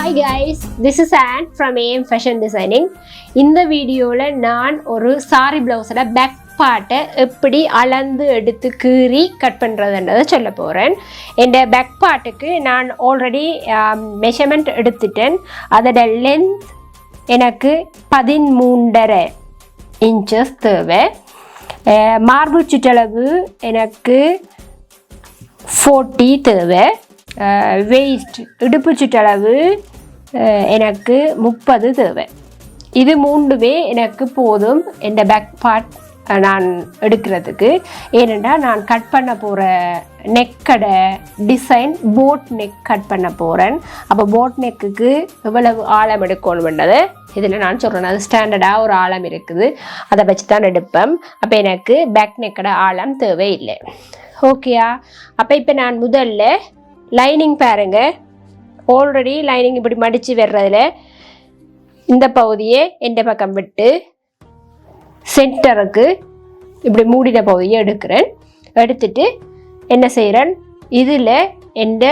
Hi guys, this is Anne from AM Fashion Designing. இந்த வீடியோல நான் ஒரு சாரி பிளவுஸோட பேக் பார்ட்டை எப்படி அளந்து எடுத்து கீறி கட் பண்ணுறதுன்றதை சொல்ல போகிறேன். இந்த பேக் பார்ட்டுக்கு நான் ஆல்ரெடி மெஷர்மெண்ட் எடுத்துட்டேன். அதோட லென்த் எனக்கு 13.5 இன்ச்சஸ் தேவை. மார்பு சுற்றளவு எனக்கு 40 தேவை. வெயிஸ்ட் இடுப்பு சுற்றளவு எனக்கு 30 தேவை. இது மூணுமே எனக்கு போதும் இந்த பேக் பார்ட் நான் எடுக்கிறதுக்கு. ஏனென்றால் நான் கட் பண்ண போகிற நெக்கோட டிசைன் போட் நெக் கட் பண்ண போகிறேன். அப்போ போட் நெக்குக்கு எவ்வளவு ஆழம் எடுக்கணும்ன்றது இதில் நான் சொல்கிறேன். அது ஸ்டாண்டர்டாக ஒரு ஆழம் இருக்குது, அதை வச்சு தான் எடுப்பேன். அப்போ எனக்கு பேக் நெக்கோட ஆழம் தேவையில்லை. ஓகேயா? அப்போ இப்போ நான் முதல்ல லைனிங் பாருங்க. ஆல்ரெடி லைனிங் இப்படி மடித்து வர்றதுல இந்த பகுதியை எந்த பக்கம் விட்டு சென்டருக்கு இப்படி மூடின பகுதியை எடுக்கிறேன். எடுத்துட்டு என்ன செய்கிறேன், இதில் எந்த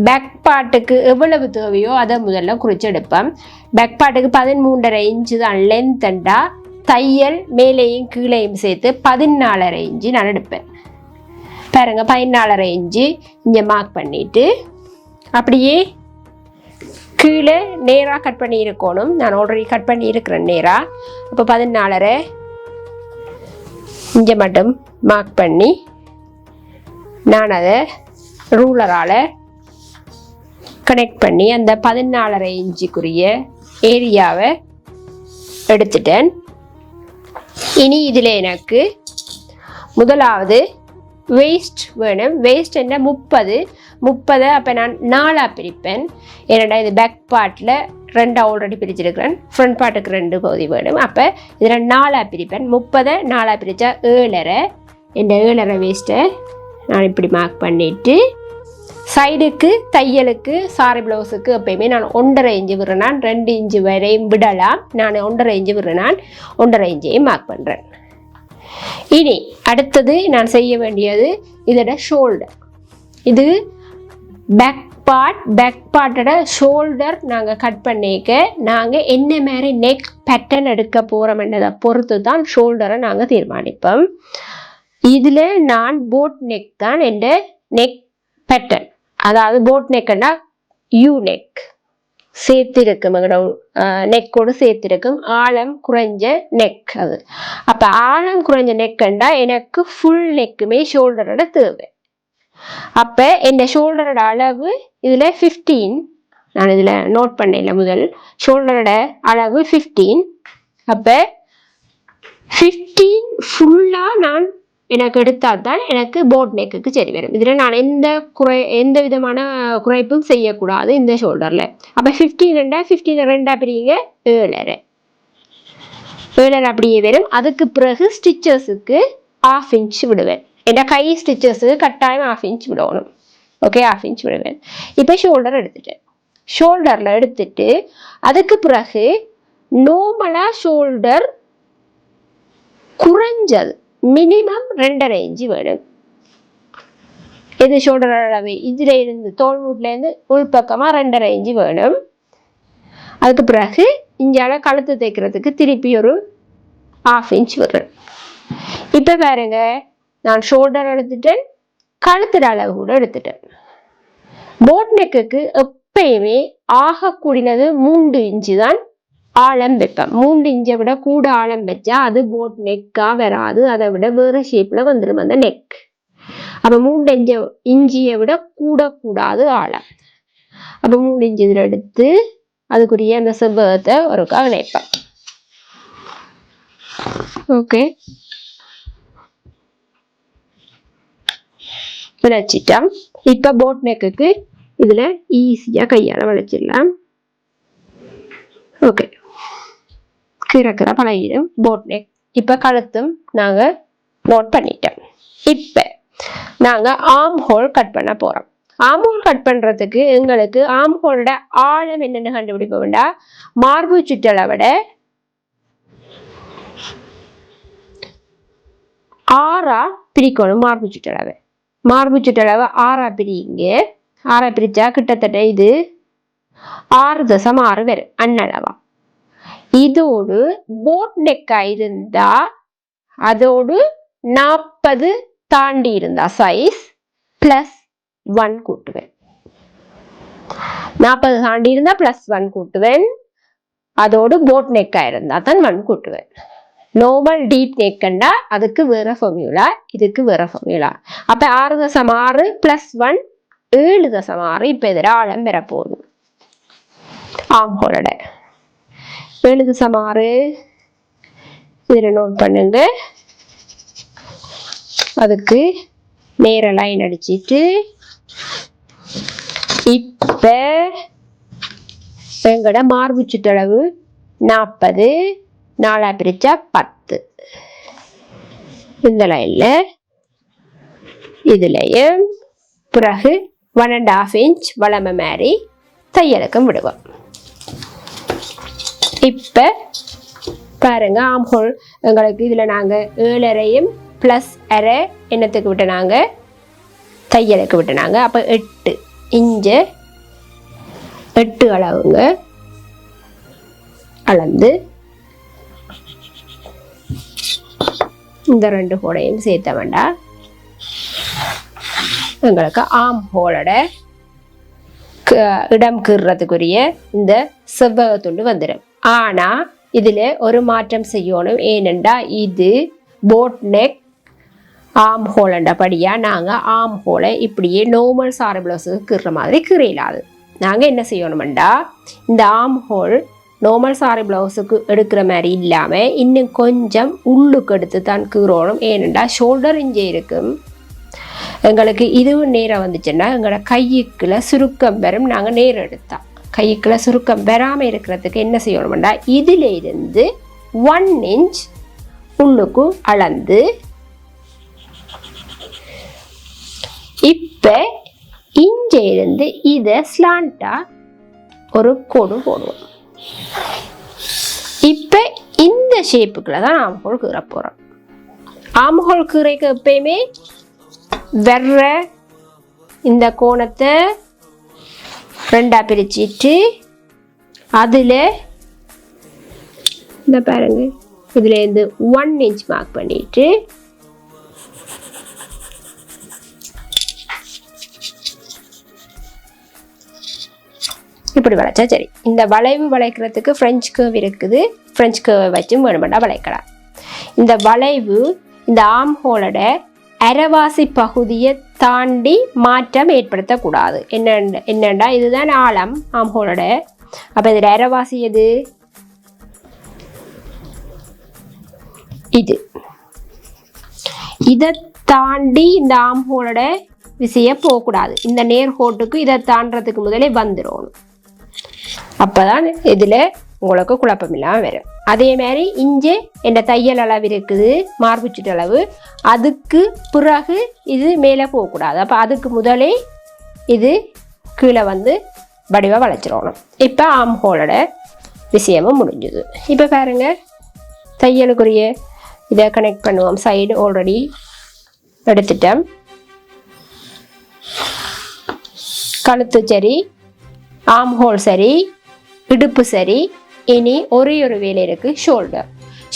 பேக் பார்ட்டுக்கு எவ்வளவு தேவையோ அதை முதல்ல குறித்து எடுப்பேன். பேக் பார்ட்டுக்கு 13.5 இன்ச்சு தான் லென்த்தண்டா, தையல் மேலேயும் கீழேயும் சேர்த்து 14.5 இன்ச்சு நான் எடுப்பேன். பாருங்க, 14.5 இன்ச்சு இங்கே மார்க் பண்ணிட்டு அப்படியே கீழே நேராக கட் பண்ணி இருக்கணும். நான் ஆல்ரெடி கட் பண்ணி இருக்கிறேன் நேராக. அப்போ 14.5 இங்கே மட்டும் மார்க் பண்ணி நான் அதை ரூலரால் கனெக்ட் பண்ணி அந்த 14.5 இன்ச்சுக்குரிய ஏரியாவை எடுத்துட்டேன். இனி இதில் எனக்கு முதலாவது வேஸ்ட் வேணும். வேஸ்ட் என்ன 30. அப்போ நான் 4ஆக பிரிப்பேன். ஏன்னா இது பேக் பார்ட்டில் 2 ஆல்ரெடி பிரிச்சிருக்கிறேன். ஃப்ரண்ட் பார்ட்டுக்கு 2 பகுதி வேணும். அப்போ இதில் 4ஆக பிரிப்பேன். 30 4ஆக பிரித்தா 7.5. இந்த 7.5 வேஸ்ட்டை நான் இப்படி மார்க் பண்ணிவிட்டு சைடுக்கு தையலுக்கு சாரி ப்ளவுஸுக்கு எப்பயுமே நான் 1.5 இன்ச்சு விடுறேன். 2 இன்ச்சு வரையும் விடலாம். நான் 1.5 இன்ச்சு விடுறேன். 1.5 இன்ச்சையும் மார்க் பண்ணுறேன். இனி அடுத்தது நான் செய்ய வேண்டியது இதோட ஷோல்டர். இது பேக் பார்ட்டோட ஷோல்டர் நாங்கள் கட் பண்ணிக்க நாங்கள் என்ன மாதிரி நெக் பேட்டர்ன் எடுக்க போகிறோம்ன்றதை பொறுத்து தான் ஷோல்டரை நாங்கள் தீர்மானிப்போம். இதில் நான் போட் நெக் தான் என்ற நெக் பேட்டர்ன். அதாவது போட் நெக்குன்னா யூ நெக் சேர்த்திருக்கும், நெக்கோடு சேர்த்திருக்கும் ஆழம் குறைஞ்ச நெக் அது. அப்போ ஆழம் குறைஞ்ச நெக்குண்டா எனக்கு ஃபுல் நெக்குமே ஷோல்டரோட தேவை. அப்போ இந்த ஷோல்டரோட அளவு இதில் 15 நான் இதில் நோட் பண்ணல. முதல் ஷோல்டரோட அளவு 15. அப்போ 15 ஃபுல்லாக நான் எனக்கு எடுத்தால் தான் எனக்கு போட் நெக்குக்கு சரி வரும். இதில் நான் எந்த விதமான குறைப்பும் செய்யக்கூடாது இந்த ஷோல்டரில். அப்போ 15 2 பிரிங்க 7.5 அப்படியே வரும். அதுக்கு பிறகு ஸ்டிச்சஸுக்கு 1/2 இன்ச் விடுவேன். என் கை ஸ்டிச்சஸுக்கு கட்டாயம் 1/2 இன்ச் விடணும். ஓகே, 1/2 இன்ச் விடுவேன். இப்போ ஷோல்டர் எடுத்துட்டேன். ஷோல்டரில் எடுத்துட்டு அதுக்கு பிறகு நார்மலாக ஷோல்டர் குறைஞ்சது மினிமம் 2.5 இன்ச்சு வேணும். இது ஷோல்டர் அளவு. இதில் இருந்து தோல்மூட்டிலேருந்து உள்பக்கமாக 2.5 இன்ச்சு வேணும். அதுக்கு பிறகு இஞ்சால கழுத்து தைக்கிறதுக்கு திருப்பி ஒரு 1/2 இன்ச் வரும். இப்போ பாருங்க, நான் ஷோல்டர் எடுத்துட்டேன், கழுத்துற அளவு கூட எடுத்துட்டேன். போட் நெக்குக்கு எப்பயுமே ஆகக்கூடியது 3 இன்ச்சு தான் ஆழம் வைப்பேன். 3 இன்ச்சை விட கூட ஆழம் வச்சா அது போட் நெக்கா வராது. அதை விட வேறு ஷேப்பில் வந்துடும் அந்த நெக். அப்போ 3 இன்ச்சியை விட கூடாது ஆழம். அப்போ 3 இன்ச்சு இதில் எடுத்து அதுக்குரிய அந்த செவ்வகத்தை ஒருக்காக நினைப்பேன். ஓகே, வச்சிட்டோம். இப்போ போட் நெக்குக்கு இதில் ஈஸியாக கையால் வளைச்சிடலாம். ஓகே, கிழக்கிற பழகிடும் போட் நெக். இப்போ கழுத்தும் நாங்கள் நோட் பண்ணிட்டோம். இப்போ நாங்கள் ஆர்ம் ஹோல் கட் பண்ண போகிறோம். ஆர்ம் ஹோல் கட் பண்ணுறதுக்கு எங்களுக்கு ஆர்ம் ஹோலோட ஆழம் என்னென்னு கண்டுபிடிக்க வேண்டாம். மார்பு சுற்றளவோட 6ஆ பிரிக்கணும். மார்பு சுற்றளவு 6ஆ பிரிங்க. 6ஆ பிரித்தா கிட்டத்தட்ட இது 6.6 வரும் அண்ணளவா. இதோடு போட் நெக்கா இருந்தா அதோடு 40 தாண்டி இருந்தா சைஸ் +1 கூட்டுவேன். 40 தாண்டி இருந்தா +1 கூட்டுவேன். அதோடு போட் நெக்கா இருந்தா தான் 1 கூட்டுவேன். நார்மல் டீப் நெக்கண்டா அதுக்கு வேற ஃபார்முலா, இதுக்கு வேற ஃபார்முலா. அப்ப 6.6 +1 7.6. இப்ப இதுல ஆழம் பெற போகுது. ஆம்ஹோலோட 7.6 இதுல நோட் பண்ணுங்க. அதுக்கு நேர லைன் அடிச்சிட்டு இப்ப எங்கட மார்பு சுற்றளவு 40, 4 பிரிச்சா 10. இந்த லைன்ல இதுலயும் பிறகு 1.5 இன்ச் வளமை மாதிரி தையலுக்கும் விடுவோம். இப்ப பாருங்க ஆம்ஹோல் எங்களுக்கு இதுல நாங்க 7.5 +1/2 என்னத்துக்கு விட்டனாங்க, தையலுக்கு விட்டனாங்க. அப்ப 8 இன்ச் 8 அளவுங்க அளந்து இந்த 2 ஹோலையும் சேர்த்த வேண்டாம். எங்களுக்கு ஆம் ஹோலோட இடம் கீறதுக்குரிய இந்த செவ்வக துண்டு வந்துடும். ஆனா இதுல ஒரு மாற்றம் செய்யணும். ஏனென்றா இது போட் நெக் ஆம் ஹோலண்டபடியா நாங்க ஆம் ஹோலை இப்படியே நார்மல் சாரி பிளவுஸுக்கு கீற மாதிரி கீறலாது. நாங்க என்ன செய்யணும்டா, இந்த ஆம் ஹோல் நார்மல் சாரி பிளவுஸுக்கு எடுக்கிற மாதிரி இல்லாம இன்னும் கொஞ்சம் உள்ளுக்கு எடுத்து தான் கீறணும். ஏனென்றா ஷோல்டர் இங்கே இருக்கும். எங்களுக்கு இதுவும் நேரம் வந்துச்சுன்னா எங்களோட கைக்குள்ள சுருக்கம் பெறும். நாங்கள் நேரம் எடுத்தா கைக்குள்ள சுருக்கம் பெறாமல் இருக்கிறதுக்கு என்ன செய்யணும்டா, இதுல இருந்து 1 இன்ச் உள்ளுக்கு அளந்து இப்ப இங்கே இருந்து இதை ஸ்லாண்டா ஒரு கோடு போடுவோம். இப்ப இந்த ஷேப்புக்குள்ள தான் ஆம்ஹோல் கீற போறோம். ஆம்ஹோல் கீரைக்கு எப்பயுமே வெற இந்த கோணத்தை 2 பிரிச்சிட்டு அதுல இந்த பாருங்க இதுல இருந்து 1 இன்ச் மார்க் பண்ணிட்டு இப்படி வளைச்சா சரி. இந்த வளைவு வளைக்கிறதுக்கு ஃப்ரெஞ்ச் கர்வ் இருக்குது. ஃப்ரெஞ்ச் கர்வை வச்சு வேணுமெண்டா வளைக்கலாம். இந்த வளைவு இந்த ஆம் ஹோலோட அரைவாசி பகுதியை தாண்டி மாற்றம் ஏற்படுத்தக்கூடாது. என்னண்டா இதுதான் ஆழம் ஆம் ஹோலோட. அப்ப இதுல அரைவாசி எது, இது. இதை தாண்டி இந்த ஆம் ஹோலோட விசைய போகக்கூடாது. இந்த நேர்கோட்டுக்கு இதை தாண்டறதுக்கு முதலே வந்துடும். அப்பதான் இதுல உங்களுக்கு குழப்பம் இல்லாம வரும். அதே மாதிரி இங்கே என்ற தையல் அளவு இருக்குது, மார்பு சுற்றளவு. அதுக்கு பிறகு இது மேலே போகக்கூடாது. அப்போ அதுக்கு முதலே இது கீழே வந்து வடிவா வளைச்சிடணும். இப்போ ஆம் ஹோலோட விஷயமும் முடிஞ்சுது. இப்போ பாருங்க தையலுக்குரிய இதை கனெக்ட் பண்ணுவோம். சைடு ஆல்ரெடி எடுத்துட்டோம். கழுத்து சரி, ஆம் ஹோல் சரி, இடுப்பு சரி. இனி ஒரே ஒரு வேலை இருக்கு, ஷோல்டர்.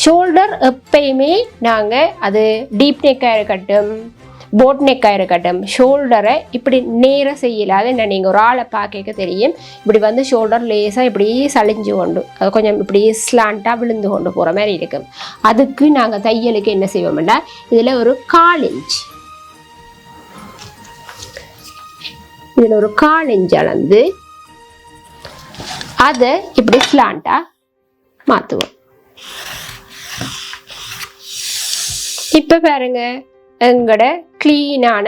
ஷோல்டர் எப்பயுமே நாங்க அது டீப் நெக்கா இருக்கட்டும், போட் நெக்கா இருக்கட்டும், ஷோல்டரை இப்படி நேர செய்யலாது. நீங்க ஒரு ஆளை பார்க்க தெரியும், இப்படி வந்து ஷோல்டர் லேசா இப்படி சளிஞ்சு கொண்டு அது கொஞ்சம் இப்படி ஸ்லாண்டா விழுந்து கொண்டு போற மாதிரி இருக்கும். அதுக்கு நாங்க தையலுக்கு என்ன செய்வோம்னா இதுல ஒரு 1/4 இன்ச், இதுல ஒரு 1/4 இன்ச் அளந்து அதை இப்படி ஸ்லாண்டா மாத்துவோம். இப்ப பாருங்க எங்கட கிளீனான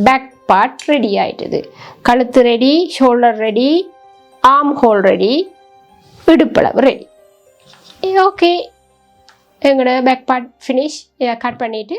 பேக் பார்ட் ரெடி ஆயிட்டது. கழுத்து ready, shoulder ready, arm hole ready, இடுப்பளவு ரெடி. ஓகே, எங்கட பேக் பார்ட் ஃபினிஷ். இதை கட் பண்ணிட்டு